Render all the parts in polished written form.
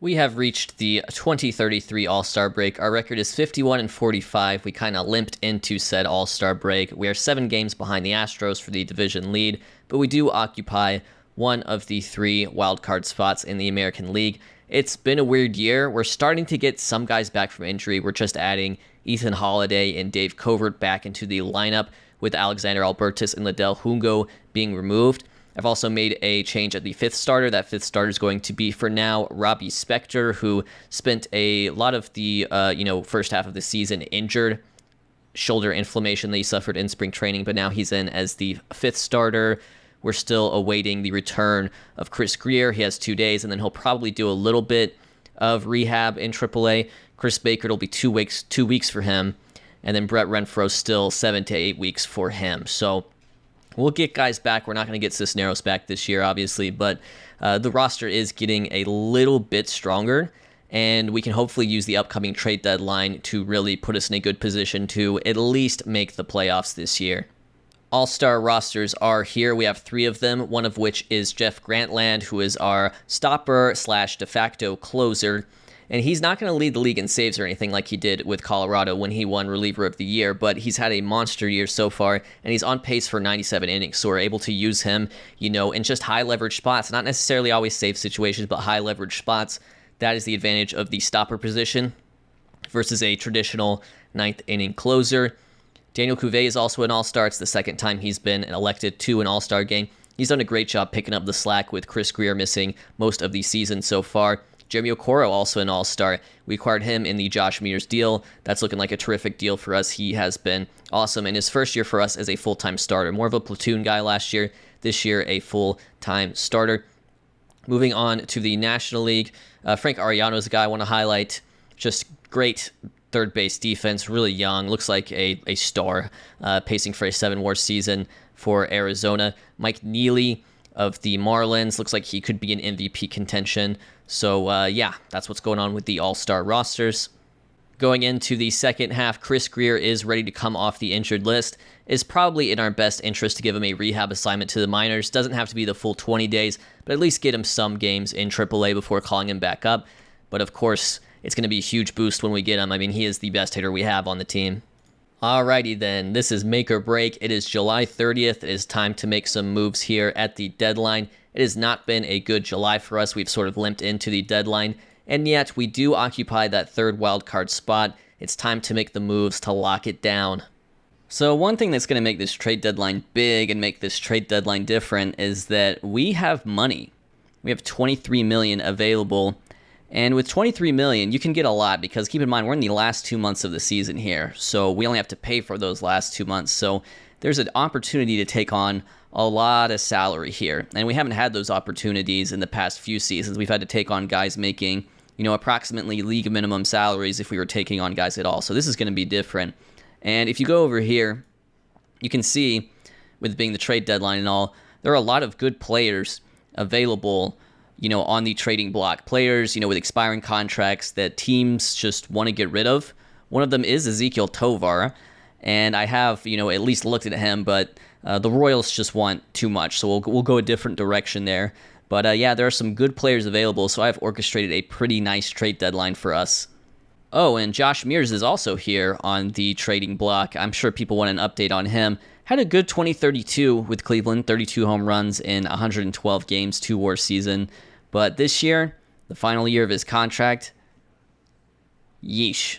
We have reached the 2033 All-Star break. Our record is 51-45. We kind of limped into said All-Star break. We are 7 games behind the Astros for the division lead, but we do occupy one of the 3 wildcard spots in the American League. It's been a weird year. We're starting to get some guys back from injury. We're just adding Ethan Holiday and Dave Covert back into the lineup, with Alexander Albertus and Liddell Jungo being removed. I've also made a change at the 5th starter. That 5th starter is going to be, for now, Robbie Spector, who spent a lot of the first half of the season injured. Shoulder inflammation that he suffered in spring training, but now he's in as the 5th starter. We're still awaiting the return of Chris Greer. He has 2 days, and then he'll probably do a little bit of rehab in AAA. Chris Baker, it'll be 2 weeks for him, and then Brett Renfroe still 7 to 8 weeks for him. So we'll get guys back. We're not going to get Cisneros back this year, obviously, but the roster is getting a little bit stronger, and we can hopefully use the upcoming trade deadline to really put us in a good position to at least make the playoffs this year. All-star rosters are here. We have 3 of them, one of which is Jeff Grantland, who is our stopper/de facto closer. And he's not going to lead the league in saves or anything like he did with Colorado when he won Reliever of the Year, but he's had a monster year so far, and he's on pace for 97 innings, so we're able to use him, in just high-leverage spots. Not necessarily always save situations, but high-leverage spots. That is the advantage of the stopper position versus a traditional 9th-inning closer. Daniel Cuvée is also an All-Star. It's the second time he's been elected to an All-Star game. He's done a great job picking up the slack with Chris Greer missing most of the season so far. Jeremy Okoro, also an All-Star. We acquired him in the Josh Mears deal. That's looking like a terrific deal for us. He has been awesome in his first year for us as a full-time starter. More of a platoon guy last year. This year, a full-time starter. Moving on to the National League, Frank Arellano is a guy I want to highlight. Just great third base defense, really young, looks like a star, pacing for a 7-WAR season for Arizona. Mike Neely of the Marlins, looks like he could be in MVP contention. So, that's what's going on with the All-Star rosters. Going into the second half, Chris Greer is ready to come off the injured list. It's probably in our best interest to give him a rehab assignment to the minors. Doesn't have to be the full 20 days, but at least get him some games in AAA before calling him back up. But of course, it's going to be a huge boost when we get him. I mean, he is the best hitter we have on the team. Alrighty then, this is make or break. It is July 30th. It is time to make some moves here at the deadline. It has not been a good July for us. We've sort of limped into the deadline, and yet we do occupy that 3rd wildcard spot. It's time to make the moves to lock it down. So one thing that's going to make this trade deadline big and make this trade deadline different is that we have money. We have $23 million available. And with $23 million, you can get a lot because keep in mind, we're in the last 2 months of the season here. So we only have to pay for those last 2 months. So there's an opportunity to take on a lot of salary here. And we haven't had those opportunities in the past few seasons. We've had to take on guys making, approximately league minimum salaries if we were taking on guys at all. So this is going to be different. And if you go over here, you can see, with being the trade deadline and all, there are a lot of good players available on the trading block. Players, with expiring contracts that teams just want to get rid of. One of them is Ezequiel Tovar, and I have, at least looked at him, but the Royals just want too much, so we'll go a different direction there. But there are some good players available, so I've orchestrated a pretty nice trade deadline for us. Oh, and Josh Mears is also here on the trading block. I'm sure people want an update on him. Had a good 2032 with Cleveland, 32 home runs in 112 games, 2-WAR season. But this year, the final year of his contract, yeesh.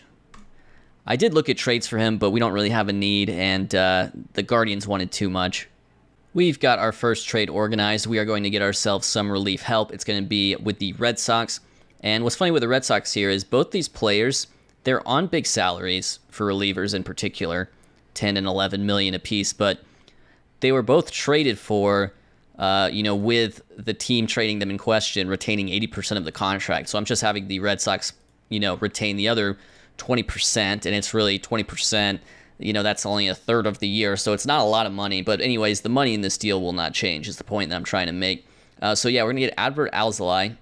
I did look at trades for him, but we don't really have a need, and the Guardians wanted too much. We've got our first trade organized. We are going to get ourselves some relief help. It's going to be with the Red Sox. And what's funny with the Red Sox here is both these players, they're on big salaries for relievers in particular, 10 and 11 million apiece, but they were both traded for, with the team trading them in question, retaining 80% of the contract. So I'm just having the Red Sox, retain the other 20%, and it's really 20%, that's only a third of the year, so it's not a lot of money. But anyways, the money in this deal will not change, is the point that I'm trying to make. We're going to get Adbert Alzolay,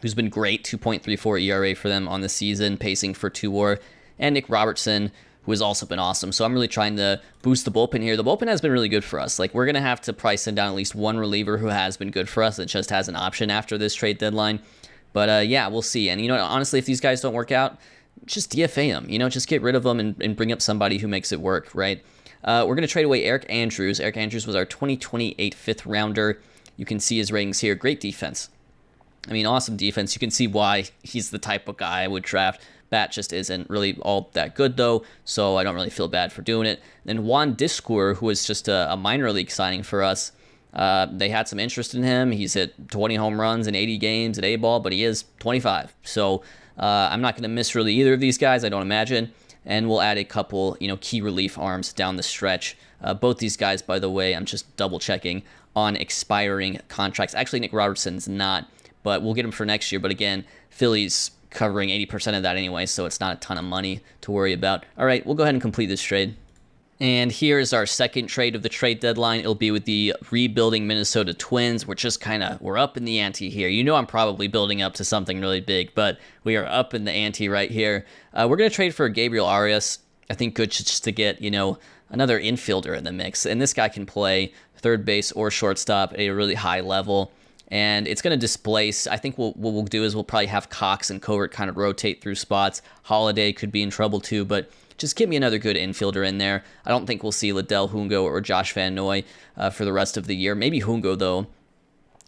who's been great, 2.34 ERA for them on the season, pacing for 2-WAR, and Nick Robertson, who has also been awesome. So I'm really trying to boost the bullpen here. The bullpen has been really good for us. We're going to have to price in down at least one reliever who has been good for us. It just has an option after this trade deadline. But yeah, we'll see. And, honestly, if these guys don't work out, just DFA them. Just get rid of them and bring up somebody who makes it work, right? We're going to trade away Eric Andrews. Eric Andrews was our 2028 fifth rounder. You can see his ratings here. Great defense. Awesome defense. You can see why he's the type of guy I would draft. Bat just isn't really all that good, though, so I don't really feel bad for doing it. Then Juan Discour, who was just a minor league signing for us. They had some interest in him. He's hit 20 home runs in 80 games at A-ball, but he is 25. So I'm not going to miss really either of these guys, I don't imagine. And we'll add a couple, key relief arms down the stretch. Both these guys, by the way, I'm just double-checking on expiring contracts. Actually, Nick Robertson's not, but we'll get him for next year. But again, Philly's covering 80% of that anyway, so it's not a ton of money to worry about. All right, we'll go ahead and complete this trade. And here's our second trade of the trade deadline. It'll be with the rebuilding Minnesota Twins. We're up in the ante here. I'm probably building up to something really big, but we are up in the ante right here. We're going to trade for Gabriel Arias. I think good just to get, another infielder in the mix. And this guy can play third base or shortstop at a really high level. And it's going to displace, I think what we'll do is we'll probably have Cox and Covert kind of rotate through spots. Holiday could be in trouble too, but just give me another good infielder in there. I don't think we'll see Liddell Hungo or Josh Van Noy for the rest of the year. Maybe Hungo, though.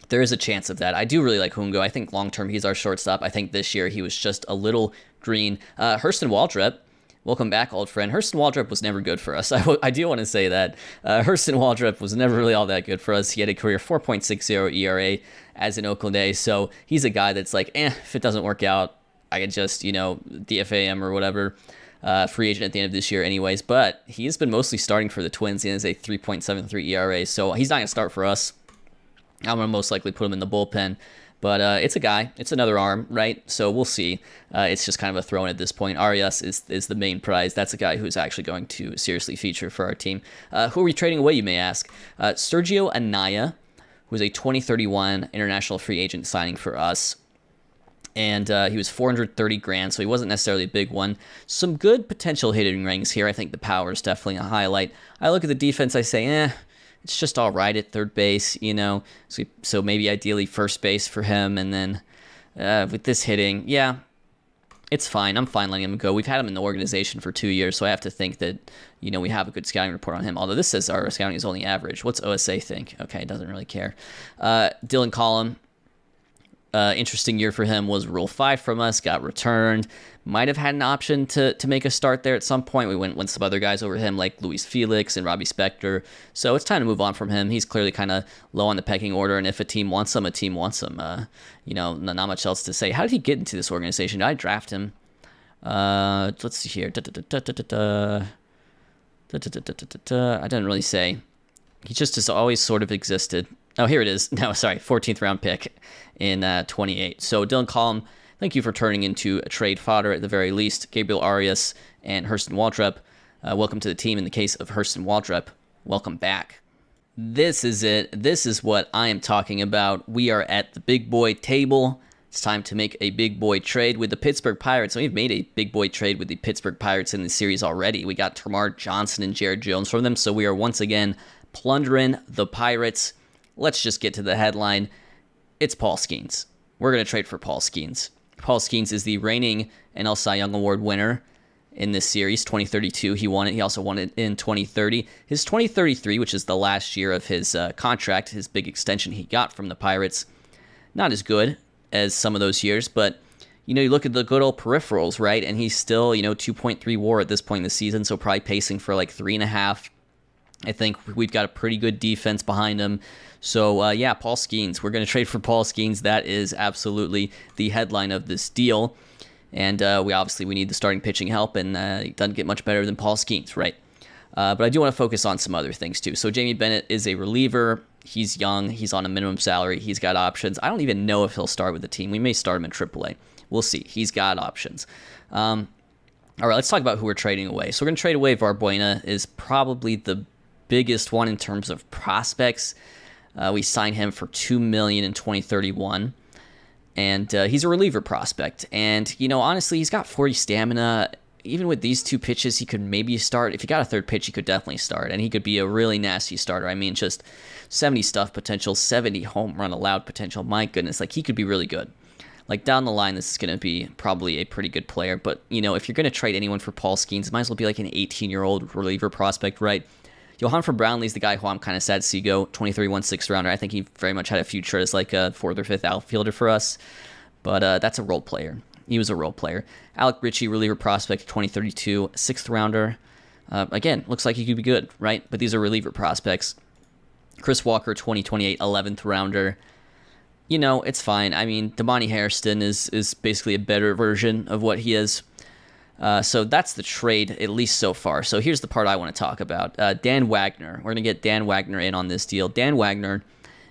There is a chance of that. I do really like Hungo. I think long-term he's our shortstop. I think this year he was just a little green. Hurston Waldrep. Welcome back, old friend. Hurston Waldrep was never good for us. I do want to say that. Hurston Waldrep was never really all that good for us. He had a career 4.60 ERA as an Oakland A, so he's a guy that's like, if it doesn't work out, I could just, DFA him or whatever. Free agent at the end of this year anyways. But he has been mostly starting for the Twins. He has a 3.73 ERA, so he's not going to start for us. I'm going to most likely put him in the bullpen. But it's a guy. It's another arm, right? So we'll see. It's just kind of a throw-in at this point. Arias is the main prize. That's a guy who's actually going to seriously feature for our team. Who are we trading away, you may ask? Sergio Anaya, who is a 2031 international free agent signing for us. And he was $430,000, so he wasn't necessarily a big one. Some good potential hitting rings here. I think the power is definitely a highlight. I look at the defense, I say, it's just all right at third base, So maybe ideally first base for him. And then with this hitting, it's fine. I'm fine letting him go. We've had him in the organization for 2 years, so I have to think that, we have a good scouting report on him. Although this says our scouting is only average. What's OSA think? Okay, it doesn't really care. Dylan Collum. Interesting year for him, was Rule 5 from us, got returned. Might have had an option to make a start there at some point. We went some other guys over him like Luis Felix and Robbie Spector. So it's time to move on from him. He's clearly kind of low on the pecking order, and if a team wants him, a team wants him. Not much else to say. How did he get into this organization? Did I draft him? Let's see here. I didn't really say. He just has always sort of existed. Oh, here it is. No, sorry, 14th round pick in 28. So Dylan Collum, thank you for turning into a trade fodder at the very least. Gabriel Arias and Hurston Waldrep, welcome to the team. In the case of Hurston Waldrep, welcome back. This is it. This is what I am talking about. We are at the big boy table. It's time to make a big boy trade with the Pittsburgh Pirates. We've made a big boy trade with the Pittsburgh Pirates in the series already. We got Termarr Johnson and Jared Jones from them, so we are once again plundering the Pirates. Let's just get to the headline. It's Paul Skeens. We're going to trade for Paul Skeens. Paul Skeens is the reigning NL Cy Young Award winner in this series, 2032. He won it. He also won it in 2030. His 2033, which is the last year of his contract, his big extension he got from the Pirates, not as good as some of those years, but you look at the good old peripherals, right? And he's still, 2.3 WAR at this point in the season, so probably pacing for like 3.5. I think we've got a pretty good defense behind him. So, Paul Skeens. We're going to trade for Paul Skeens. That is absolutely the headline of this deal. And we need the starting pitching help, and it doesn't get much better than Paul Skeens, right? But I do want to focus on some other things, too. So Jamie Bennett is a reliever. He's young. He's on a minimum salary. He's got options. I don't even know if he'll start with the team. We may start him in AAA. We'll see. He's got options. All right, let's talk about who we're trading away. So we're going to trade away Varbuena, is probably the biggest one in terms of prospects. We signed him for $2 million in 2031, and he's a reliever prospect. And honestly, he's got 40 stamina. Even with these two pitches, he could maybe start. If he got a third pitch, he could definitely start, and he could be a really nasty starter. Just 70 stuff potential, 70 home run allowed potential. My goodness, he could be really good. Like, down the line, this is going to be probably a pretty good player. But, you know, if you're going to trade anyone for Paul Skeens, it might as well be like an 18-year-old reliever prospect, right? Johan from Brownlee's the guy who I'm kind of sad to see go. 23-1 6th rounder. I think he very much had a future as like a 4th or 5th outfielder for us. But that's a role player. He was a role player. Alec Ritchie, reliever prospect, 2032, 6th rounder. Again, looks like he could be good, right? But these are reliever prospects. Chris Walker, 2028, 11th rounder. You know, it's fine. I mean, Damani Hairston is basically a better version of what he is. So that's the trade, at least so far. So here's the part I want to talk about. Dan Wagner. We're going to get Dan Wagner in on this deal. Dan Wagner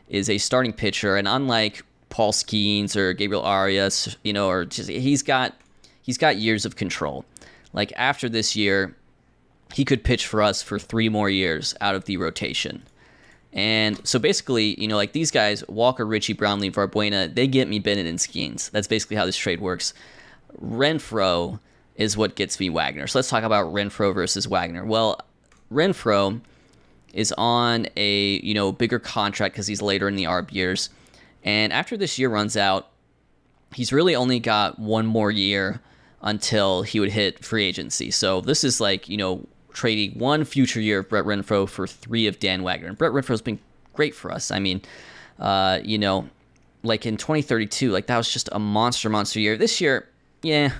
is a starting pitcher, and unlike Paul Skeens or Gabriel Arias, you know, or just, he's got years of control. Like, after this year, he could pitch for us for 3 more years out of the rotation. And so basically, you know, like these guys, Walker, Ritchie, Brownlee, Varbuena, they get me Bennett and Skeens. That's basically how this trade works. Renfroe is what gets me Wagner. So let's talk about Renfroe versus Wagner. Well, Renfroe is on a, you know, bigger contract because he's later in the ARB years. And after this year runs out, he's really only got 1 more year until he would hit free agency. So this is like, you know, trading 1 future year of Brett Renfroe for 3 of Dan Wagner. And Brett Renfroe's been great for us. I mean, you know, like in 2032, like that was just a monster year. This year, yeah,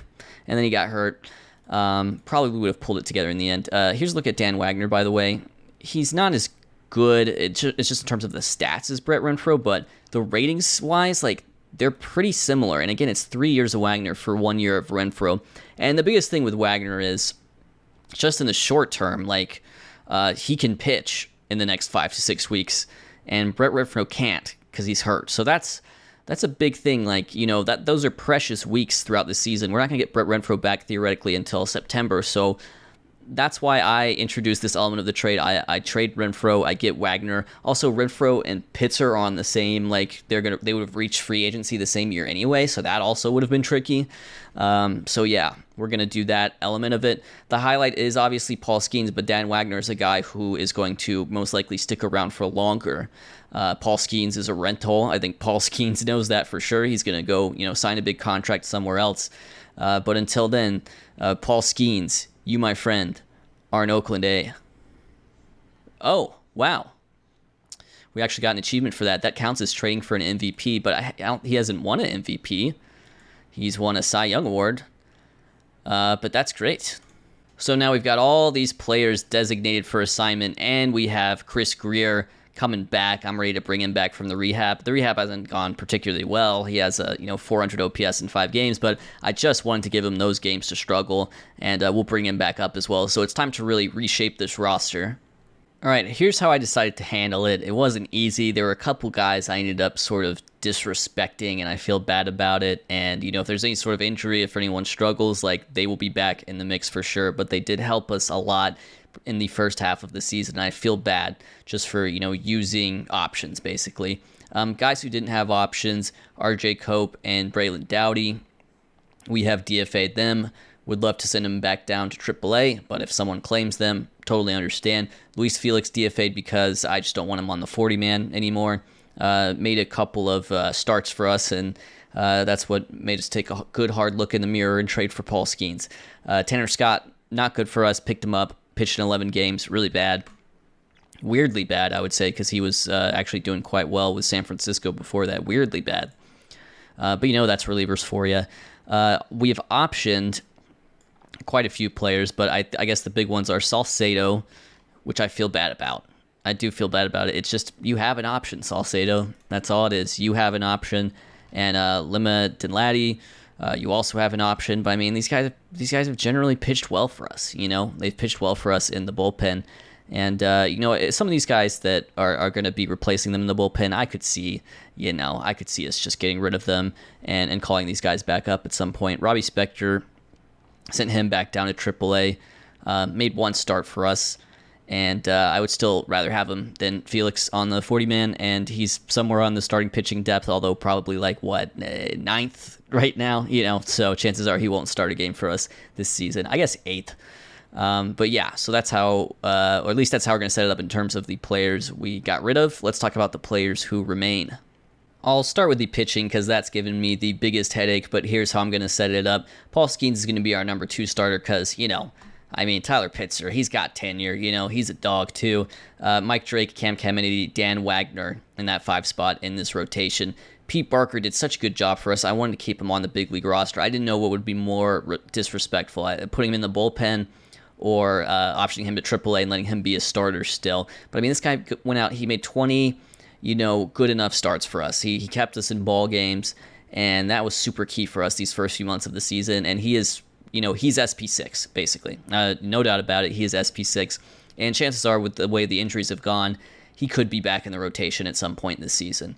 and then he got hurt. Probably would have pulled it together in the end. Here's a look at Dan Wagner, by the way. He's not as good, it's just in terms of the stats as Brett Renfroe, but the ratings-wise, like, they're pretty similar. And again, it's 3 years of Wagner for 1 year of Renfroe. And the biggest thing with Wagner is, just in the short term, like, he can pitch in the next 5 to 6 weeks, and Brett Renfroe can't because he's hurt. So that's a big thing. Like, you know, those are precious weeks throughout the season. We're not going to get Brett Renfroe back theoretically until September. So that's why I introduced this element of the trade. I trade Renfroe, I get Wagner. Also, Renfroe and Pitzer are on the same, like, they would have reached free agency the same year anyway, so that also would have been tricky. So yeah, we're going to do that element of it. The highlight is obviously Paul Skeens, but Dan Wagner is a guy who is going to most likely stick around for longer. Paul Skeens is a rental. I think Paul Skeens knows that for sure. He's going to go, you know, sign a big contract somewhere else. But until then, Paul Skeens, you, my friend, are in Oakland A. Oh, wow. We actually got an achievement for that. That counts as trading for an MVP, but he hasn't won an MVP. He's won a Cy Young Award. But that's great. So now we've got all these players designated for assignment, and we have Chris Greer coming back. I'm ready to bring him back from the rehab. The rehab hasn't gone particularly well. He has a 400 OPS in 5 games, but I just wanted to give him those games to struggle, and we'll bring him back up as well. So it's time to really reshape this roster. All right, here's how I decided to handle it. It wasn't easy. There were a couple guys I ended up sort of disrespecting, and I feel bad about it. And, you know, if there's any sort of injury, if anyone struggles, like, they will be back in the mix for sure. But they did help us a lot in the first half of the season. I feel bad just for, you know, using options, basically. Guys who didn't have options, RJ Cope and Braylon Dowdy. We have DFA'd them. Would love to send them back down to AAA, but if someone claims them, totally understand. Luis Felix DFA'd because I just don't want him on the 40-man anymore. Made a couple of starts for us, and that's what made us take a good hard look in the mirror and trade for Paul Skeens. Tanner Scott, not good for us. Picked him up, pitched in 11 games, really bad. Weirdly bad, I would say, because he was actually doing quite well with San Francisco before that. Weirdly bad. But, you know, that's relievers for you. We have optioned quite a few players, but I guess the big ones are Salcedo, which I feel bad about. I do feel bad about it. It's just, you have an option, Salcedo. That's all it is. You have an option. And Lima Dinladi, you also have an option. But I mean, these guys have generally pitched well for us. You know, they've pitched well for us in the bullpen. And, you know, some of these guys that are going to be replacing them in the bullpen, I could see us just getting rid of them and calling these guys back up at some point. Robbie Spector, sent him back down to AAA, made 1 start for us, and I would still rather have him than Felix on the 40-man, and he's somewhere on the starting pitching depth, although probably like, 9th right now, you know, so chances are he won't start a game for us this season. I guess 8th. But yeah, so that's how, or at least that's how we're going to set it up in terms of the players we got rid of. Let's talk about the players who remain. I'll start with the pitching because that's given me the biggest headache, but here's how I'm going to set it up. Paul Skeens is going to be our number 2 starter because, Tyler Pitzer, he's got tenure. He's a dog too. Mike Drake, Cam Kennedy, Dan Wagner in that 5 spot in this rotation. Pete Barker did such a good job for us. I wanted to keep him on the big league roster. I didn't know what would be more disrespectful, putting him in the bullpen or optioning him to AAA and letting him be a starter still. But this guy went out, he made 20 good enough starts for us. He kept us in ball games, and that was super key for us these first few months of the season. And he is, he's SP6, basically. No doubt about it, he is SP6. And chances are, with the way the injuries have gone, he could be back in the rotation at some point this season.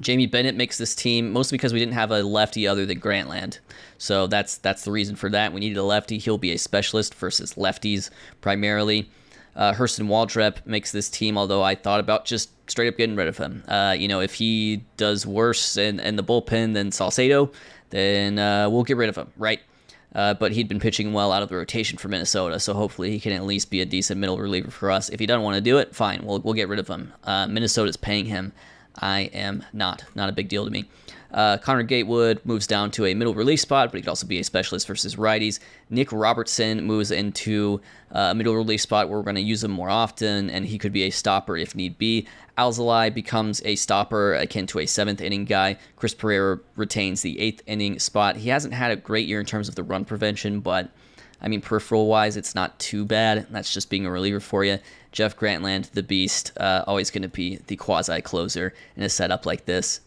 Jamie Bennett makes this team mostly because we didn't have a lefty other than Grantland. So that's the reason for that. We needed a lefty. He'll be a specialist versus lefties primarily. Hurston Waldrep makes this team, although I thought about just straight up getting rid of him. If he does worse in the bullpen than Salcedo, then we'll get rid of him, right? But he'd been pitching well out of the rotation for Minnesota, so hopefully he can at least be a decent middle reliever for us. If he doesn't want to do it, fine, we'll get rid of him. Minnesota's paying him. I am not a big deal to me. Connor Gatewood moves down to a middle relief spot, but he could also be a specialist versus righties. Nick Robertson moves into a middle relief spot where we're going to use him more often, and he could be a stopper if need be. Alzolay becomes a stopper akin to a 7th inning guy. Chris Pereira retains the 8th inning spot. He hasn't had a great year in terms of the run prevention, but peripheral-wise, it's not too bad. That's just being a reliever for you. Jeff Grantland, the beast, always going to be the quasi-closer in a setup like this.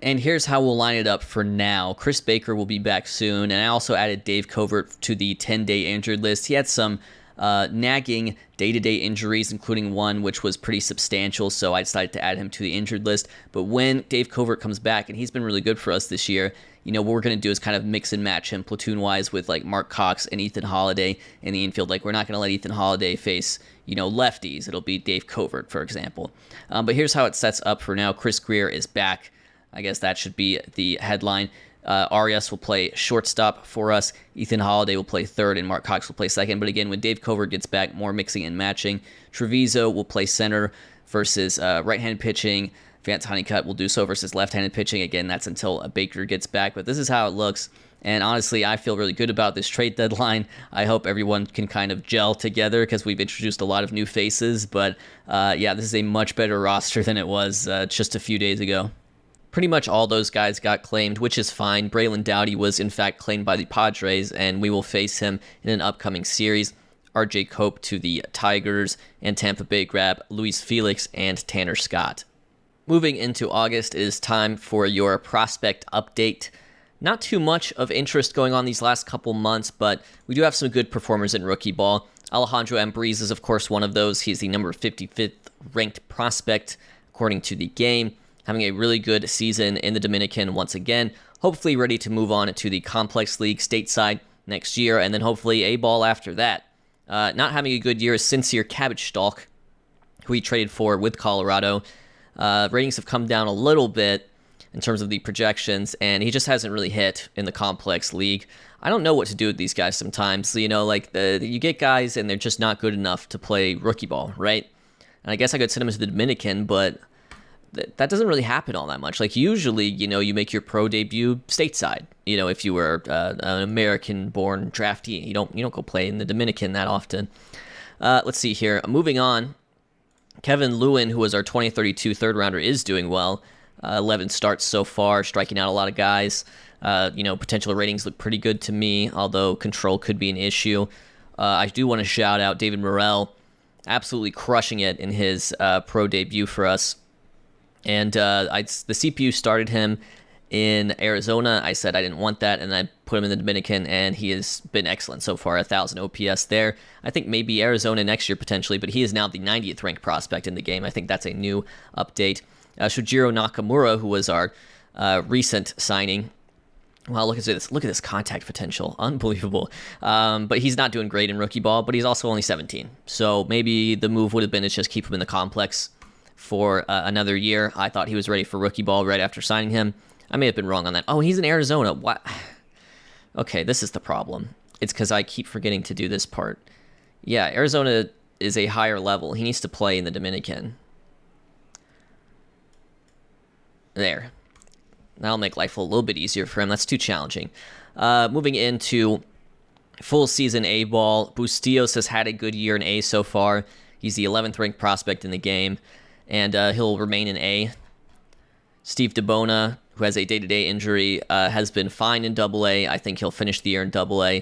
And here's how we'll line it up for now. Chris Baker will be back soon, and I also added Dave Covert to the 10-day injured list. He had some nagging day-to-day injuries, including one which was pretty substantial, so I decided to add him to the injured list. But when Dave Covert comes back, and he's been really good for us this year, what we're going to do is kind of mix and match him platoon-wise with like Mark Cox and Ethan Holiday in the infield. Like, we're not going to let Ethan Holiday face, lefties. It'll be Dave Covert, for example. But here's how it sets up for now. Chris Greer is back. I guess that should be the headline. Arias will play shortstop for us. Ethan Holiday will play third, and Mark Cox will play second. But again, when Dave Covert gets back, more mixing and matching. Treviso will play center versus right-handed pitching. Vance Honeycutt will do so versus left-handed pitching. Again, that's until Baker gets back. But this is how it looks. And honestly, I feel really good about this trade deadline. I hope everyone can kind of gel together because we've introduced a lot of new faces. But this is a much better roster than it was just a few days ago. Pretty much all those guys got claimed, which is fine. Braylon Dowdy was in fact claimed by the Padres, and we will face him in an upcoming series. RJ Cope to the Tigers, and Tampa Bay grab Luis Felix and Tanner Scott. Moving into August, it is time for your prospect update. Not too much of interest going on these last couple months, but we do have some good performers in rookie ball. Alejandro Ambriz is, of course, one of those. He's the number 55th ranked prospect, according to the game. Having a really good season in the Dominican once again. Hopefully ready to move on to the Complex League stateside next year, and then hopefully A-ball after that. Not having a good year is Sincere Cabbage Stalk, who he traded for with Colorado. Ratings have come down a little bit in terms of the projections, and he just hasn't really hit in the Complex League. I don't know what to do with these guys sometimes. You get guys and they're just not good enough to play rookie ball, right? And I guess I could send him to the Dominican, but that doesn't really happen all that much. Like, usually, you make your pro debut stateside. If you were an American-born draftee, you don't go play in the Dominican that often. Let's see here. Moving on, Kevin Lewin, who was our 2032 third-rounder, is doing well. 11 starts so far, striking out a lot of guys. Potential ratings look pretty good to me, although control could be an issue. I do want to shout out David Morrell, absolutely crushing it in his pro debut for us. And the CPU started him in Arizona. I said I didn't want that, and I put him in the Dominican, and he has been excellent so far, 1,000 OPS there. I think maybe Arizona next year potentially, but he is now the 90th ranked prospect in the game. I think that's a new update. Shujiro Nakamura, who was our recent signing. Wow, look at this! Look at this contact potential, unbelievable. But he's not doing great in rookie ball, but he's also only 17. So maybe the move would have been to just keep him in the complex for another year. I thought he was ready for rookie ball right after signing him. I may have been wrong on that. Oh, he's in Arizona. What? Okay, this is the problem. It's because I keep forgetting to do this part. Yeah, Arizona is a higher level. He needs to play in the Dominican. There. That'll make life a little bit easier for him. That's too challenging. Moving into full season A ball, Bustillos has had a good year in A so far. He's the 11th ranked prospect in the game, and he'll remain in A. Steve DeBona, who has a day-to-day injury, has been fine in AA. I think he'll finish the year in AA.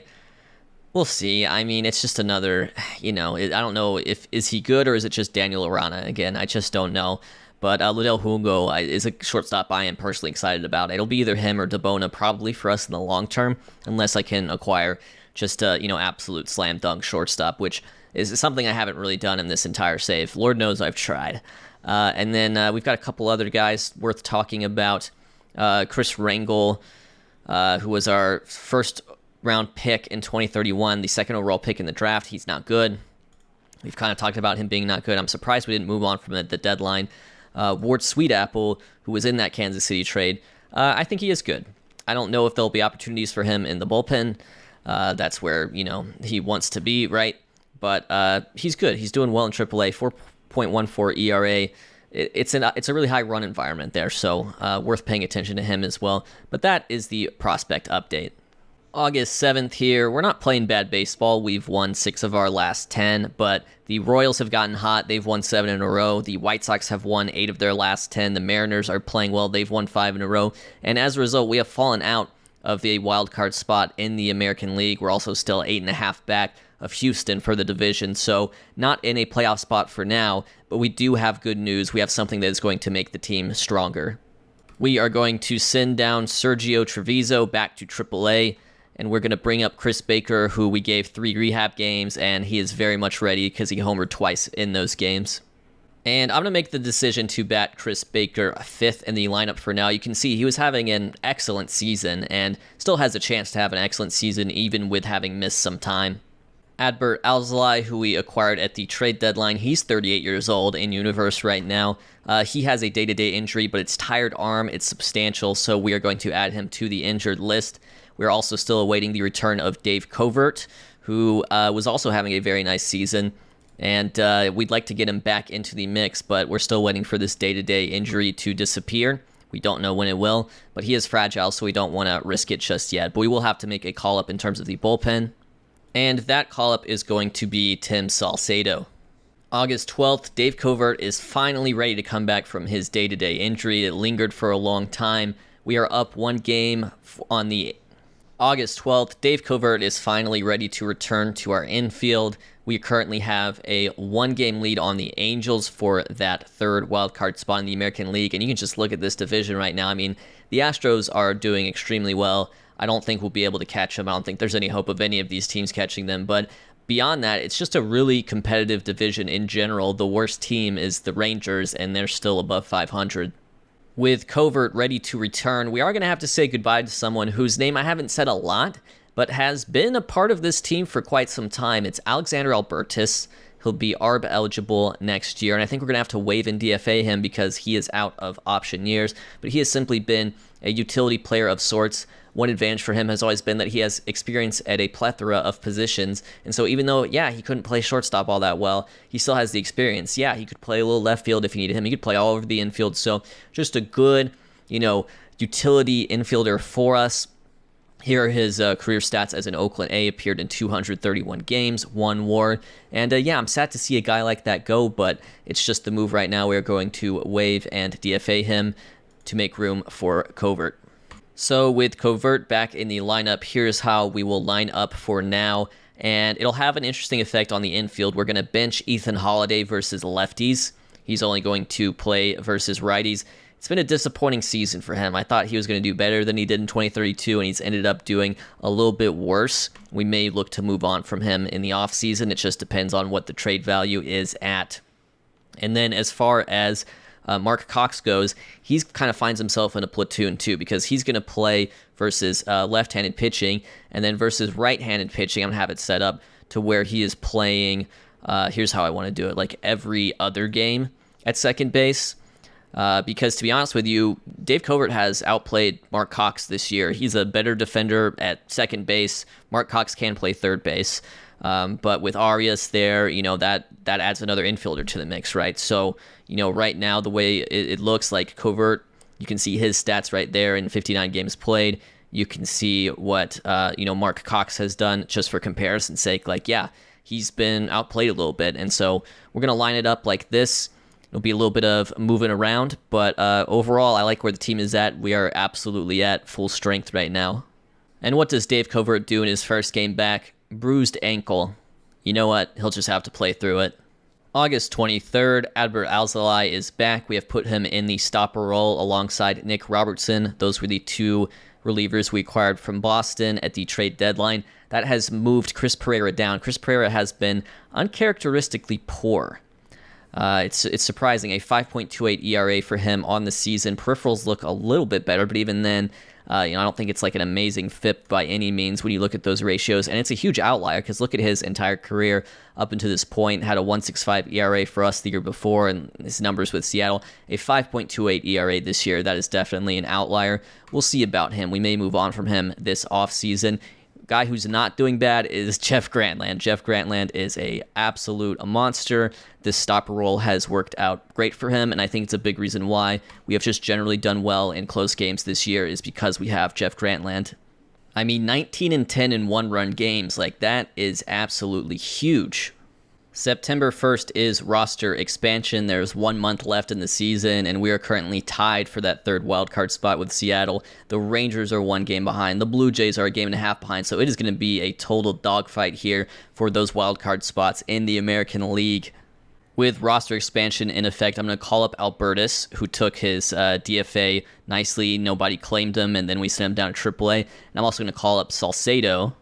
We'll see. I mean, it's just another, I don't know if is he good or is it just Daniel Arana again. I just don't know. But Liddell Hugo is a shortstop I am personally excited about. It'll be either him or DeBona probably for us in the long term, unless I can acquire just a, absolute slam dunk shortstop, which is something I haven't really done in this entire save. Lord knows I've tried. And then we've got a couple other guys worth talking about. Chris Rangel, who was our first round pick in 2031, the second overall pick in the draft. He's not good. We've kind of talked about him being not good. I'm surprised we didn't move on from the deadline. Ward Sweetapple, who was in that Kansas City trade, I think he is good. I don't know if there'll be opportunities for him in the bullpen. That's where, he wants to be, right? But he's good. He's doing well in AAA, 4.14 ERA. It's a really high run environment there, so worth paying attention to him as well. But that is the prospect update. August 7th here. We're not playing bad baseball. We've won 6 of our last 10, but the Royals have gotten hot. They've won 7 in a row. The White Sox have won 8 of their last 10. The Mariners are playing well. They've won 5 in a row. And as a result, we have fallen out of the wild card spot in the American League. We're also still 8.5 back of Houston for the division, so not in a playoff spot for now, but we do have good news. We have something that is going to make the team stronger. We are going to send down Sergio Treviso back to AAA, and we're going to bring up Chris Baker, who we gave 3 rehab games, and he is very much ready because he homered twice in those games. And I'm going to make the decision to bat Chris Baker 5th in the lineup for now. You can see he was having an excellent season and still has a chance to have an excellent season even with having missed some time. Adbert Alzolay, who we acquired at the trade deadline, he's 38 years old in universe right now. He has a day-to-day injury, but it's tired arm. It's substantial, so we are going to add him to the injured list. We're also still awaiting the return of Dave Covert, who was also having a very nice season, and we'd like to get him back into the mix, but we're still waiting for this day-to-day injury to disappear. We don't know when it will, but he is fragile, so we don't want to risk it just yet. But we will have to make a call-up in terms of the bullpen. And that call-up is going to be Tim Salcedo. August 12th, Dave Covert is finally ready to come back from his day-to-day injury. It lingered for a long time. We are up 1 game on the August 12th. Dave Covert is finally ready to return to our infield. We currently have a 1-game lead on the Angels for that 3rd wildcard spot in the American League. And you can just look at this division right now. I mean, the Astros are doing extremely well. I don't think we'll be able to catch them. I don't think there's any hope of any of these teams catching them. But beyond that, it's just a really competitive division in general. The worst team is the Rangers, and they're still above 500. With Covert ready to return, we are going to have to say goodbye to someone whose name I haven't said a lot, but has been a part of this team for quite some time. It's Alexander Albertus. He'll be ARB eligible next year, and I think we're going to have to waive and DFA him because he is out of option years. But he has simply been a utility player of sorts. One advantage for him has always been that he has experience at a plethora of positions. And so even though, he couldn't play shortstop all that well, he still has the experience. Yeah, he could play a little left field if you needed him. He could play all over the infield. So just a good, utility infielder for us. Here are his career stats as an Oakland A. Appeared in 231 games, 1 WAR. And I'm sad to see a guy like that go, but it's just the move right now. We're going to waive and DFA him to make room for Covert. So with Covert back in the lineup, here's how we will line up for now. And it'll have an interesting effect on the infield. We're going to bench Ethan Holiday versus lefties. He's only going to play versus righties. It's been a disappointing season for him. I thought he was going to do better than he did in 2032, and he's ended up doing a little bit worse. We may look to move on from him in the offseason. It just depends on what the trade value is at. And then as far as Mark Cox goes, he kind of finds himself in a platoon too, because he's going to play versus left-handed pitching, and then versus right-handed pitching. I'm going to have it set up to where he is playing, here's how I want to do it, like every other game at second base. Because to be honest with you, Dave Covert has outplayed Mark Cox this year. He's a better defender at second base. Mark Cox can play third base. But with Arias there, that adds another infielder to the mix, right? So, right now, the way it looks like Covert You can see his stats right there in 59 games played. You can see what Mark Cox has done, just for comparison's sake. Like, yeah, he's been outplayed a little bit, and so we're gonna line it up like this. It'll be a little bit of moving around, but overall, I like where the team is at. We are absolutely at full strength right now. And what does Dave Covert do in his first game back? Bruised ankle. You know what? He'll just have to play through it. August 23rd, Adbert Alzolay is back. We have put him in the stopper role alongside Nick Robertson. Those were the two relievers we acquired from Boston at the trade deadline. That has moved Chris Pereira down. Chris Pereira has been uncharacteristically poor. It's surprising. A 5.28 ERA for him on the season. Peripherals look a little bit better, but even then, I don't think it's like an amazing FIP by any means when you look at those ratios. And it's a huge outlier because look at his entire career up until this point. Had a 1.65 ERA for us the year before, and his numbers with Seattle. A 5.28 ERA this year. That is definitely an outlier. We'll see about him. We may move on from him this offseason. Guy who's not doing bad is Jeff Grantland. Jeff Grantland is a monster. This stopper role has worked out great for him, and I think it's a big reason why we have just generally done well in close games this year is because we have Jeff Grantland. I mean, 19-10 in one-run games, like that is absolutely huge. September 1st is roster expansion. There's 1 month left in the season, and we are currently tied for that third wildcard spot with Seattle. The Rangers are 1 game behind. The Blue Jays are a game and a half behind, so it is going to be a total dogfight here for those wildcard spots in the American League. With roster expansion in effect, I'm going to call up Albertus, who took his DFA nicely. Nobody claimed him, and then we sent him down to AAA. And I'm also going to call up Salcedo.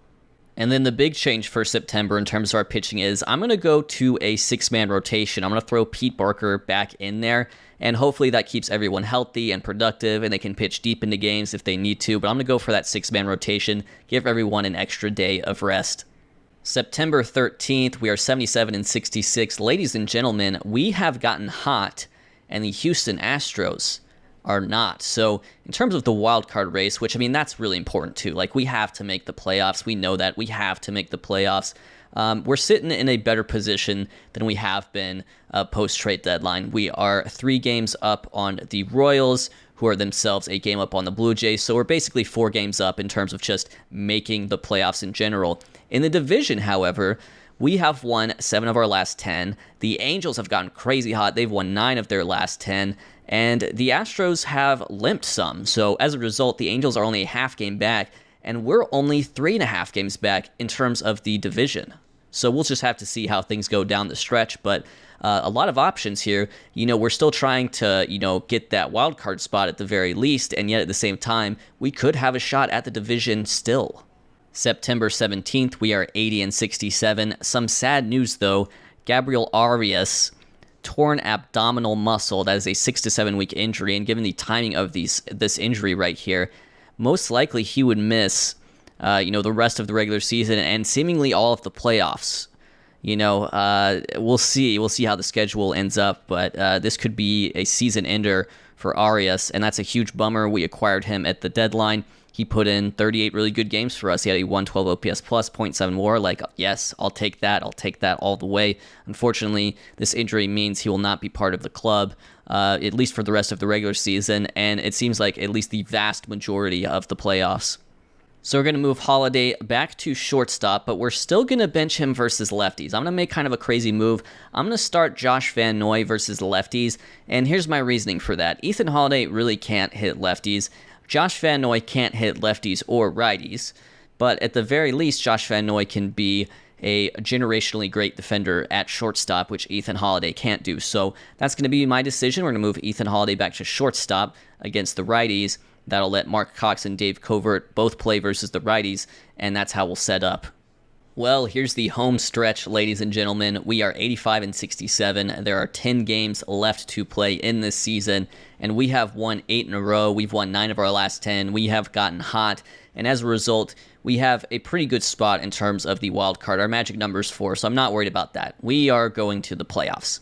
And then the big change for September in terms of our pitching is I'm going to go to a 6-man rotation. I'm going to throw Pete Barker back in there, and hopefully that keeps everyone healthy and productive, and they can pitch deep into games if they need to. But I'm going to go for that 6-man rotation, give everyone an extra day of rest. September 13th, we are 77-66. Ladies and gentlemen, we have gotten hot, and the Houston Astros are not. So in terms of the wild card race, which I mean that's really important too. Like we have to make the playoffs. We know that we have to make the playoffs. We're sitting in a better position than we have been post trade deadline. We are 3 games up on the Royals, who are themselves a game up on the Blue Jays. So we're basically 4 games up in terms of just making the playoffs in general. In the division, however, we have won 7 of our last 10. The Angels have gotten crazy hot. They've won 9 of their last 10. And the Astros have limped some. So as a result, the Angels are only a half game back, and we're only 3.5 games back in terms of the division. So we'll just have to see how things go down the stretch. But a lot of options here. We're still trying to, get that wild card spot at the very least. And yet at the same time, we could have a shot at the division still. September 17th, we are 80-67. Some sad news, though. Gabriel Arias, torn abdominal muscle. That is a 6 to 7 week injury, and given the timing of this injury right here, most likely he would miss the rest of the regular season and seemingly all of the playoffs. We'll see how the schedule ends up, but this could be a season ender for Arias, and that's a huge bummer. We acquired him at the deadline. He put in 38 really good games for us. He had a 112 OPS plus, .7 WAR. Like, yes, I'll take that. I'll take that all the way. Unfortunately, this injury means he will not be part of the club, at least for the rest of the regular season, and it seems like at least the vast majority of the playoffs. So we're going to move Holiday back to shortstop, but we're still going to bench him versus lefties. I'm going to make kind of a crazy move. I'm going to start Josh Van Noy versus lefties, and here's my reasoning for that. Ethan Holiday really can't hit lefties. Josh Van Noy can't hit lefties or righties, but at the very least, Josh Van Noy can be a generationally great defender at shortstop, which Ethan Holiday can't do. So that's going to be my decision. We're going to move Ethan Holiday back to shortstop against the righties. That'll let Mark Cox and Dave Covert both play versus the righties, and that's how we'll set up. Well, here's the home stretch, ladies and gentlemen. We are 85-67. There are 10 games left to play in this season, and we have won 8 in a row. We've won 9 of our last 10. We have gotten hot, and as a result, we have a pretty good spot in terms of the wild card. Our magic number is 4, so I'm not worried about that. We are going to the playoffs.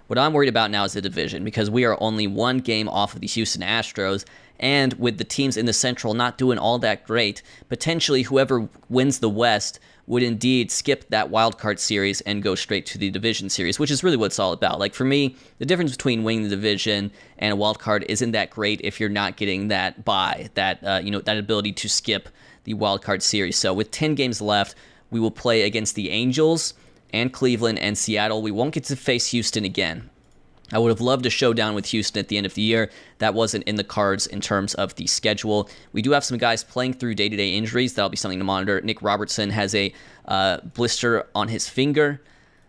What I'm worried about now is the division, because we are only 1 game off of the Houston Astros, And with the teams in the Central not doing all that great, potentially whoever wins the West would indeed skip that wild card series and go straight to the division series, which is really what it's all about. Like, for me, the difference between winning the division and a wild card isn't that great if you're not getting that bye, that that ability to skip the wild card series. So with 10 games left, we will play against the Angels and Cleveland and Seattle. We won't get to face Houston again. I would have loved a showdown with Houston at the end of the year. That wasn't in the cards in terms of the schedule. We do have some guys playing through day-to-day injuries. That'll be something to monitor. Nick Robertson has a blister on his finger.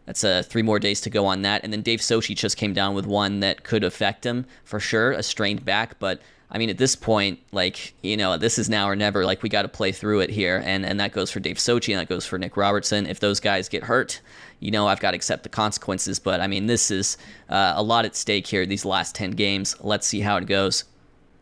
That's 3 more days to go on that. And then Dave Sochi just came down with one that could affect him for sure, a strained back. But, I mean, at this point, like, this is now or never. Like, we got to play through it here. And that goes for Dave Sochi, and that goes for Nick Robertson. If those guys get hurt, I've got to accept the consequences. But, I mean, this is a lot at stake here, these last 10 games. Let's see how it goes.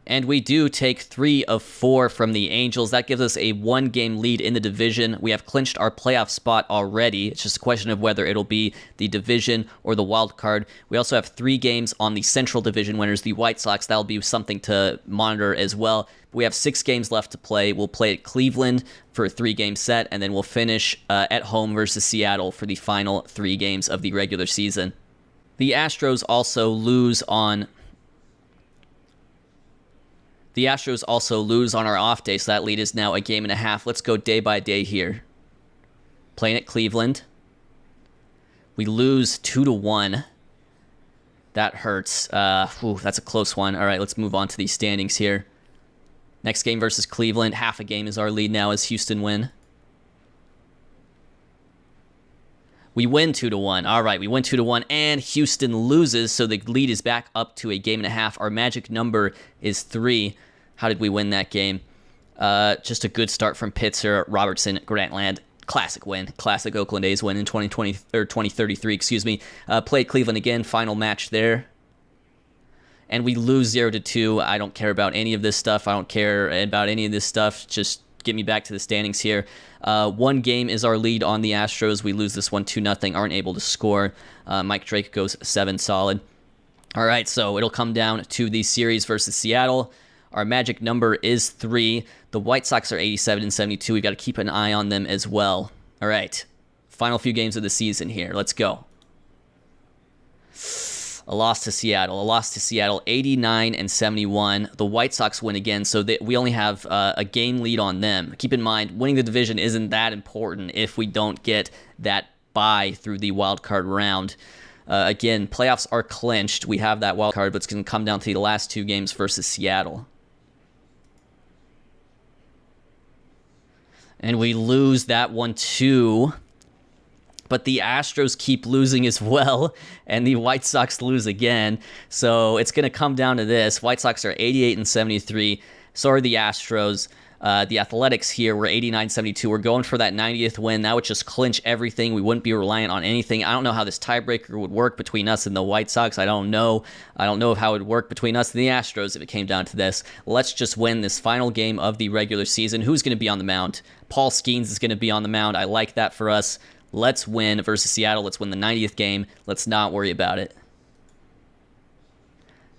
And we do take 3 of 4 from the Angels. That gives us a 1-game lead in the division. We have clinched our playoff spot already. It's just a question of whether it'll be the division or the wild card. We also have 3 games on the Central Division winners, the White Sox. That'll be something to monitor as well. We have 6 games left to play. We'll play at Cleveland for a 3-game set, and then we'll finish at home versus Seattle for the final 3 games of the regular season. The Astros also lose on our off day, so that lead is now a 1.5 games. Let's go day by day here. Playing at Cleveland. We lose 2-1. That hurts. That's a close one. All right, let's move on to these standings here. Next game versus Cleveland. 0.5 game is our lead now as Houston win. We win 2-1. All right, we win 2-1, and Houston loses, so the lead is back up to a 1.5 games. Our magic number is 3. How did we win that game? Just a good start from Pitzer, Robertson, Grantland. Classic win. Classic Oakland A's win in 2033, excuse me. Played Cleveland again, final match there. And we lose 0-2. I don't care about any of this stuff. Just get me back to the standings here. 1 game is our lead on the Astros. We lose this one 2-0, aren't able to score. Mike Drake goes 7 solid. All right, so it'll come down to the series versus Seattle. Our magic number is 3. The White Sox are 87-72. We've got to keep an eye on them as well. All right, final few games of the season here. Let's go. A loss to Seattle, 89-71. The White Sox win again, so we only have a game lead on them. Keep in mind, winning the division isn't that important if we don't get that bye through the wild card round. Again, playoffs are clinched. We have that wild card, but it's going to come down to the last 2 games versus Seattle. And we lose that one too. But the Astros keep losing as well, and the White Sox lose again. So it's going to come down to this. White Sox are 88-73. So are the Astros. The Athletics here, we're 89-72. We're going for that 90th win. That would just clinch everything. We wouldn't be reliant on anything. I don't know how this tiebreaker would work between us and the White Sox. I don't know how it would work between us and the Astros if it came down to this. Let's just win this final game of the regular season. Who's going to be on the mound? Paul Skeens is going to be on the mound. I like that for us. Let's win versus Seattle. Let's win the 90th game. Let's not worry about it.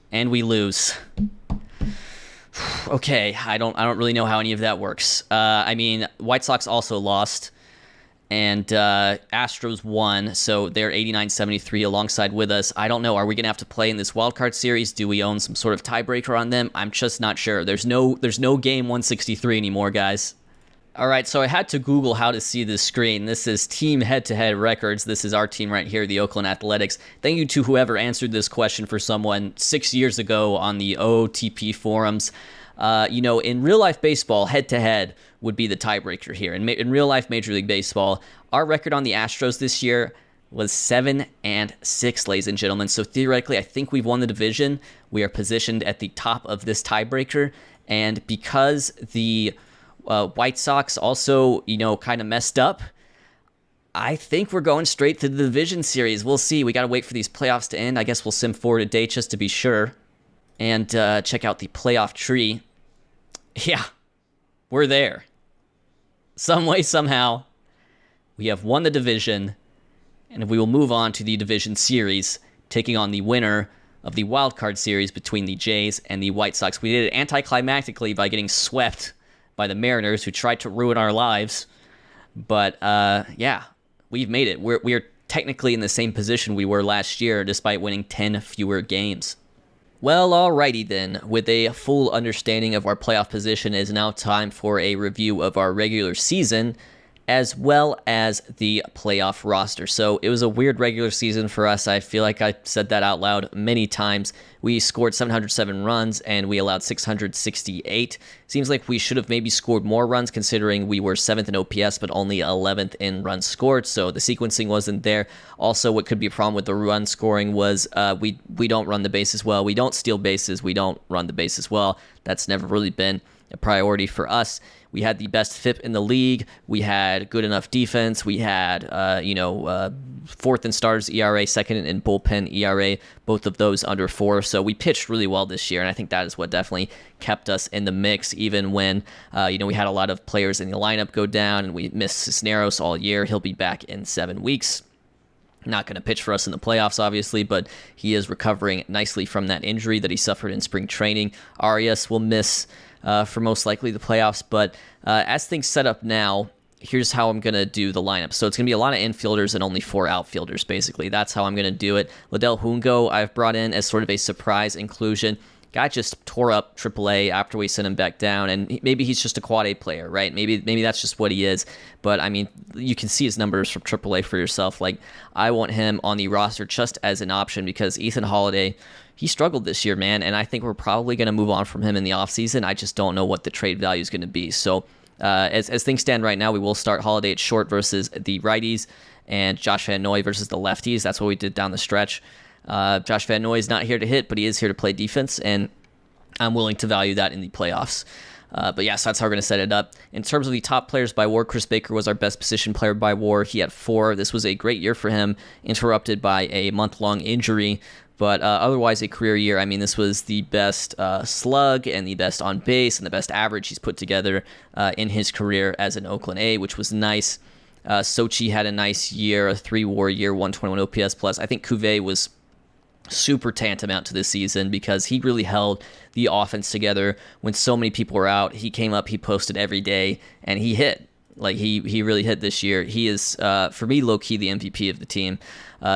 And we lose. Okay, I don't really know how any of that works. White Sox also lost, and Astros won, so they're 89-73 alongside with us. I don't know. Are we going to have to play in this wildcard series? Do we own some sort of tiebreaker on them? I'm just not sure. There's no game 163 anymore, guys. All right, so I had to Google how to see this screen. This is team head-to-head records. This is our team right here, the Oakland Athletics. Thank you to whoever answered this question for someone 6 years ago on the OOTP forums. In real-life baseball, head-to-head would be the tiebreaker here. In real-life Major League Baseball, our record on the Astros this year was 7-6, ladies and gentlemen. So theoretically, I think we've won the division. We are positioned at the top of this tiebreaker, and because the White Sox also, kind of messed up, I think we're going straight to the division series. We'll see. We got to wait for these playoffs to end. I guess we'll sim forward a date just to be sure. And check out the playoff tree. Yeah, we're there. Some way, somehow, we have won the division, and we will move on to the division series, taking on the winner of the wild card series between the Jays and the White Sox. We did it anticlimactically by getting swept by the Mariners, who tried to ruin our lives. But yeah, we've made it. We are technically in the same position we were last year, despite winning 10 fewer games. Well, alrighty then. With a full understanding of our playoff position, it is now time for a review of our regular season, as well as the playoff roster. So it was a weird regular season for us. I feel like I said that out loud many times. We scored 707 runs and we allowed 668. Seems like we should have maybe scored more runs, considering we were 7th in OPS but only 11th in runs scored, so the sequencing wasn't there. Also, what could be a problem with the run scoring was we don't run the bases well. We don't steal bases. We don't run the bases well. That's never really been a priority for us. We had the best FIP in the league. We had good enough defense. We had, fourth in starters ERA, second in bullpen ERA, both of those under 4. So we pitched really well this year, and I think that is what definitely kept us in the mix, even when, we had a lot of players in the lineup go down, and we missed Cisneros all year. He'll be back in 7 weeks. Not going to pitch for us in the playoffs, obviously, but he is recovering nicely from that injury that he suffered in spring training. Arias will miss for most likely the playoffs, but as things set up now, here's how I'm going to do the lineup. So it's going to be a lot of infielders and only 4 outfielders, basically. That's how I'm going to do it. Liddell Hungo I've brought in as sort of a surprise inclusion. Guy just tore up AAA after we sent him back down, and maybe he's just a quad A player, right? Maybe that's just what he is. But I mean, you can see his numbers from AAA for yourself. Like, I want him on the roster just as an option because Ethan Holiday, he struggled this year, man, and I think we're probably going to move on from him in the offseason. I just don't know what the trade value is going to be. So as things stand right now, we will start Holiday at short versus the righties and Josh Van Noy versus the lefties. That's what we did down the stretch. Josh Van Noy is not here to hit, but he is here to play defense, and I'm willing to value that in the playoffs. But yeah, so that's how we're going to set it up. In terms of the top players by WAR, Chris Baker was our best position player by WAR. He had 4. This was a great year for him, interrupted by a month-long injury, but otherwise a career year. I mean, this was the best slug and the best on base and the best average he's put together in his career as an Oakland A, which was nice. Sochi had a nice year, a 3-WAR year, 121 OPS plus. I think Cuvée was super tantamount to this season because he really held the offense together when so many people were out. He came up, he posted every day, and he hit. Like, he really hit this year. He is, for me, low-key the MVP of the team.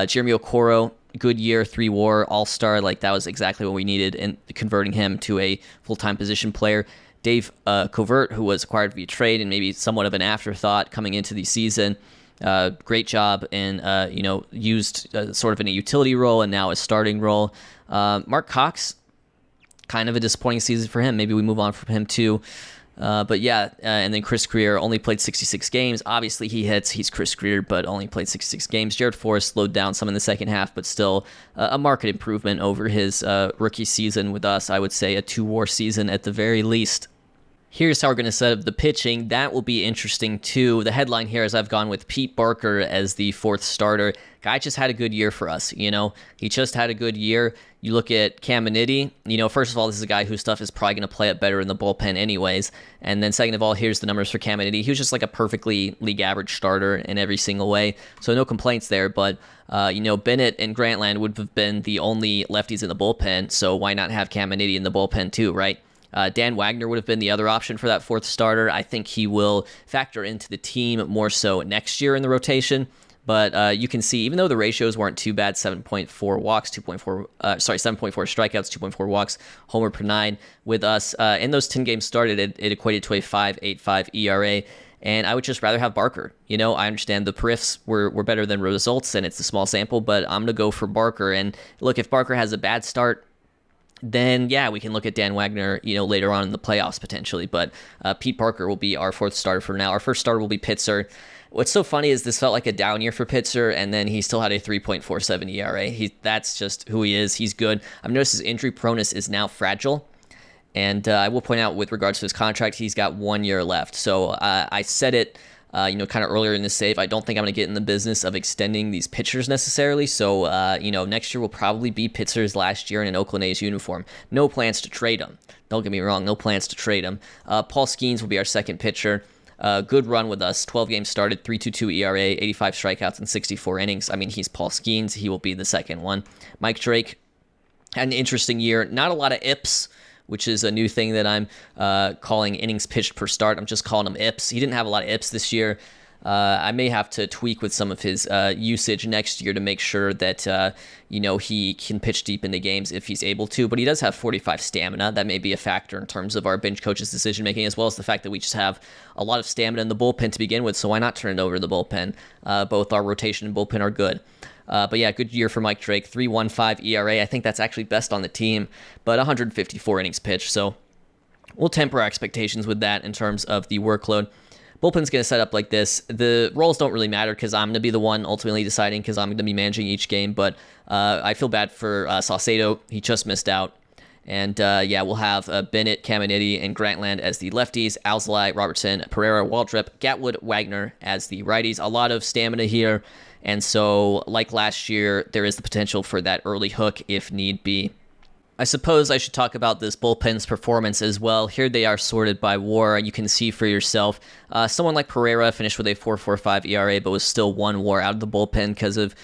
Jeremy Okoro, good year, 3-WAR, all-star. Like, that was exactly what we needed in converting him to a full-time position player. Dave Covert, who was acquired via trade and maybe somewhat of an afterthought coming into the season, great job and used sort of in a utility role and now a starting role. Mark Cox, kind of a disappointing season for him. Maybe we move on from him too. But yeah, and then Chris Greer only played 66 games. Obviously he hits. He's Chris Greer, but only played 66 games. Jared Forrest slowed down some in the second half, but still a market improvement over his rookie season with us. I would say a 2-WAR season at the very least. Here's how we're going to set up the pitching. That will be interesting, too. The headline here is I've gone with Pete Barker as the 4th starter. Guy just had a good year for us, He just had a good year. You look at Caminiti, first of all, this is a guy whose stuff is probably going to play up better in the bullpen anyways. And then second of all, here's the numbers for Caminiti. He was just like a perfectly league average starter in every single way. So no complaints there. But, Bennett and Grantland would have been the only lefties in the bullpen. So why not have Caminiti in the bullpen too, right? Dan Wagner would have been the other option for that 4th starter. I think he will factor into the team more so next year in the rotation. But you can see, even though the ratios weren't too bad, 7.4 walks, 7.4 strikeouts, 2.4 walks, homer per 9 with us. In those 10 games started, it equated to a 5.85 ERA. And I would just rather have Barker. I understand the periffs were better than results, and it's a small sample, but I'm going to go for Barker. And look, if Barker has a bad start, then yeah, we can look at Dan Wagner, later on in the playoffs potentially. But Pete Parker will be our 4th starter for now. Our first starter will be Pitzer. What's so funny is this felt like a down year for Pitzer, and then he still had a 3.47 ERA. That's just who he is. He's good. I've noticed his injury proneness is now fragile. And I will point out with regards to his contract, he's got 1 year left. So I said it kind of earlier in this save. I don't think I'm going to get in the business of extending these pitchers necessarily. So, next year will probably be Pitzer's last year in an Oakland A's uniform. No plans to trade him. Don't get me wrong. No plans to trade him. Paul Skeens will be our second pitcher. Good run with us. 12 games started, 3.22 ERA, 85 strikeouts in 64 innings. I mean, he's Paul Skeens. He will be the second one. Mike Drake, Had an interesting year. Not a lot of IPs, which is a new thing that I'm calling innings pitched per start. I'm just calling them IPs. He didn't have a lot of IPs this year. I may have to tweak with some of his usage next year to make sure that, he can pitch deep into games if he's able to. But he does have 45 stamina. That may be a factor in terms of our bench coach's decision-making, as well as the fact that we just have a lot of stamina in the bullpen to begin with. So why not turn it over to the bullpen? Both our rotation and bullpen are good. But yeah, good year for Mike Drake. 3.15 ERA. I think that's actually best on the team, but 154 innings pitched. So we'll temper our expectations with that in terms of the workload. Bullpen's going to set up like this. The roles don't really matter because I'm going to be the one ultimately deciding because I'm going to be managing each game. But I feel bad for Saucedo. He just missed out. And we'll have Bennett, Caminiti, and Grantland as the lefties, Alzolay, Robertson, Pereira, Waldrop, Gatwood, Wagner as the righties. A lot of stamina here. And so, like last year, there is the potential for that early hook if need be. I suppose I should talk about this bullpen's performance as well. Here they are sorted by WAR. You can see for yourself. Someone like Pereira finished with a 4.45 ERA, but was still 1 WAR out of the bullpen because of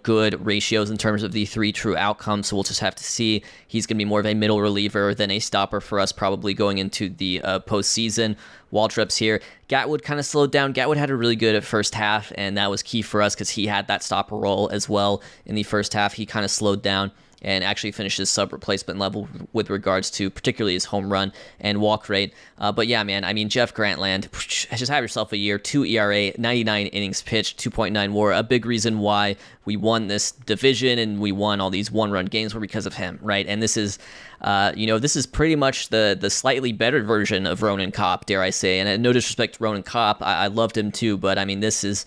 good ratios in terms of the 3 true outcomes. So we'll just have to see. He's going to be more of a middle reliever than a stopper for us, probably going into the postseason. Waldrop's here. Gatwood kind of slowed down. Gatwood had a really good first half, and that was key for us because he had that stopper role as well in the first half. He kind of slowed down and actually finishes sub-replacement level with regards to particularly his home run and walk rate. But yeah, man, I mean, Jeff Grantland, just have yourself a year, 2 ERA, 99 innings pitched, 2.9 WAR. A big reason why we won this division and we won all these one-run games were because of him, right? And this is, this is pretty much the slightly better version of Ronan Kopp, dare I say. And no disrespect to Ronan Kopp, I loved him too, but I mean, this is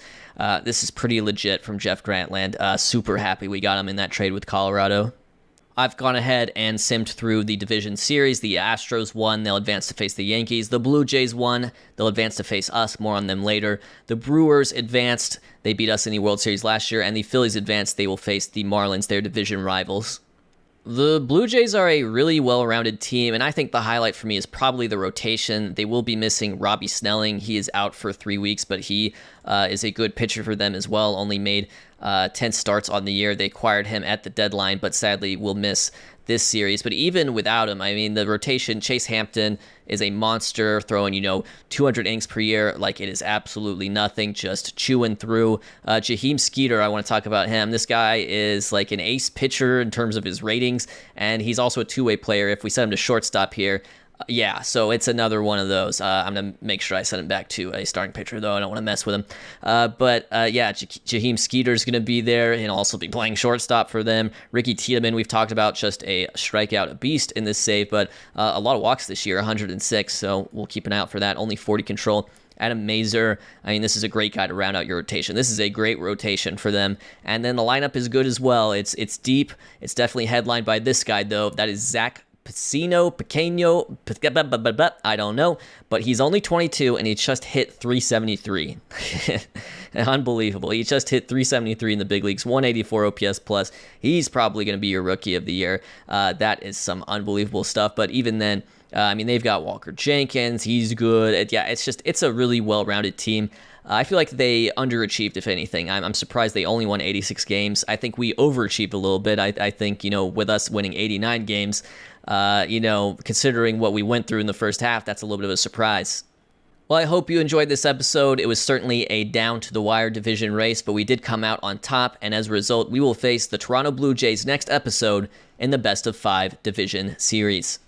pretty legit from Jeff Grantland. Super happy we got him in that trade with Colorado. I've gone ahead and simmed through the division series. The Astros won. They'll advance to face the Yankees. The Blue Jays won. They'll advance to face us. More on them later. The Brewers advanced. They beat us in the World Series last year. And the Phillies advanced. They will face the Marlins, their division rivals. The Blue Jays are a really well-rounded team, and I think the highlight for me is probably the rotation. They will be missing Robbie Snelling. He is out for 3 weeks, but he is a good pitcher for them as well. Only made 10 starts on the year. They acquired him at the deadline, but sadly will miss this series. But even without him, I mean, the rotation, Chase Hampton is a monster, throwing, 200 innings per year like it is absolutely nothing, just chewing through. Jaheim Skeeter, I want to talk about him. This guy is like an ace pitcher in terms of his ratings, and he's also a two-way player. If we set him to shortstop here, so it's another one of those. I'm going to make sure I send him back to a starting pitcher, though. I don't want to mess with him. Jaheim Skeeter's going to be there and also be playing shortstop for them. Ricky Tiedemann, we've talked about, just a strikeout beast in this save, but a lot of walks this year, 106, so we'll keep an eye out for that. Only 40 control. Adam Mazur, I mean, this is a great guy to round out your rotation. This is a great rotation for them. And then the lineup is good as well. It's deep. It's definitely headlined by this guy, though. That is Zach Pequeno, I don't know, but he's only 22 and he just hit 373. Unbelievable. He just hit 373 in the big leagues, 184 OPS plus. He's probably going to be your rookie of the year. That is some unbelievable stuff, but even then, they've got Walker Jenkins. He's good. It's a really well-rounded team. I feel like they underachieved, if anything. I'm surprised they only won 86 games. I think we overachieved a little bit. I think, with us winning 89 games, considering what we went through in the first half, that's a little bit of a surprise. Well, I hope you enjoyed this episode. It was certainly a down-to-the-wire division race, but we did come out on top, and as a result, we will face the Toronto Blue Jays next episode in the best-of-5 division series.